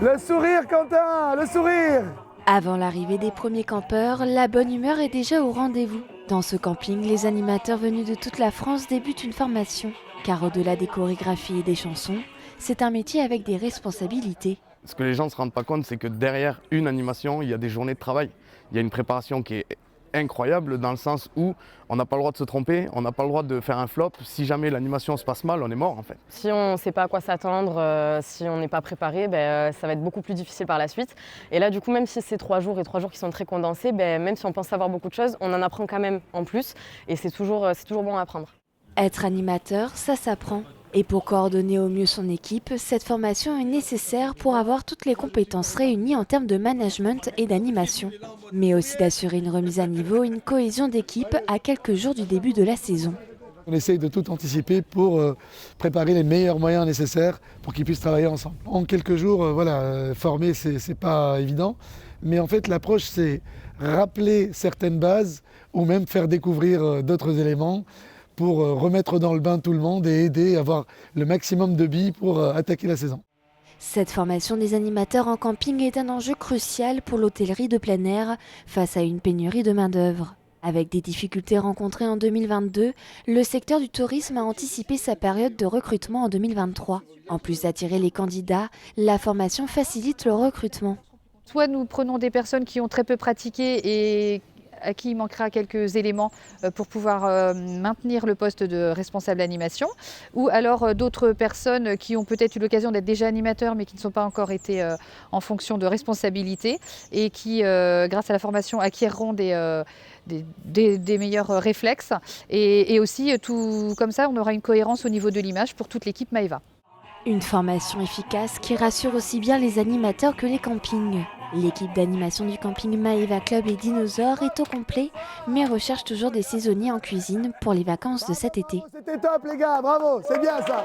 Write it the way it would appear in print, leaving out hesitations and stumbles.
Le sourire, Quentin, le sourire! Avant l'arrivée des premiers campeurs, la bonne humeur est déjà au rendez-vous. Dans ce camping, les animateurs venus de toute la France débutent une formation. Car au-delà des chorégraphies et des chansons, c'est un métier avec des responsabilités. Ce que les gens ne se rendent pas compte, c'est que derrière une animation, il y a des journées de travail. Il y a une préparation qui est incroyable dans le sens où on n'a pas le droit de se tromper, on n'a pas le droit de faire un flop. Si jamais l'animation se passe mal, on est mort en fait. Si on ne sait pas à quoi s'attendre, si on n'est pas préparé, ça va être beaucoup plus difficile par la suite. Et là du coup, même si c'est 3 jours et 3 jours qui sont très condensés, même si on pense savoir beaucoup de choses, on en apprend quand même en plus et c'est toujours bon à apprendre. Être animateur, ça s'apprend. Et pour coordonner au mieux son équipe, cette formation est nécessaire pour avoir toutes les compétences réunies en termes de management et d'animation. Mais aussi d'assurer une remise à niveau et une cohésion d'équipe à quelques jours du début de la saison. On essaye de tout anticiper pour préparer les meilleurs moyens nécessaires pour qu'ils puissent travailler ensemble. En quelques jours, former, c'est pas évident. Mais en fait, l'approche, c'est rappeler certaines bases ou même faire découvrir d'autres éléments pour remettre dans le bain tout le monde et aider à avoir le maximum de billes pour attaquer la saison. Cette formation des animateurs en camping est un enjeu crucial pour l'hôtellerie de plein air face à une pénurie de main-d'œuvre. Avec des difficultés rencontrées en 2022, le secteur du tourisme a anticipé sa période de recrutement en 2023. En plus d'attirer les candidats, la formation facilite le recrutement. Soit nous prenons des personnes qui ont très peu pratiqué et à qui il manquera quelques éléments pour pouvoir maintenir le poste de responsable animation, ou alors d'autres personnes qui ont peut-être eu l'occasion d'être déjà animateurs mais qui ne sont pas encore été en fonction de responsabilité et qui, grâce à la formation, acquerront des meilleurs réflexes. Et aussi, tout comme ça, on aura une cohérence au niveau de l'image pour toute l'équipe Maeva. Une formation efficace qui rassure aussi bien les animateurs que les campings. L'équipe d'animation du camping Maeva Club et Dinosaure est au complet, mais recherche toujours des saisonniers en cuisine pour les vacances de cet été. C'était top les gars, bravo, c'est bien ça!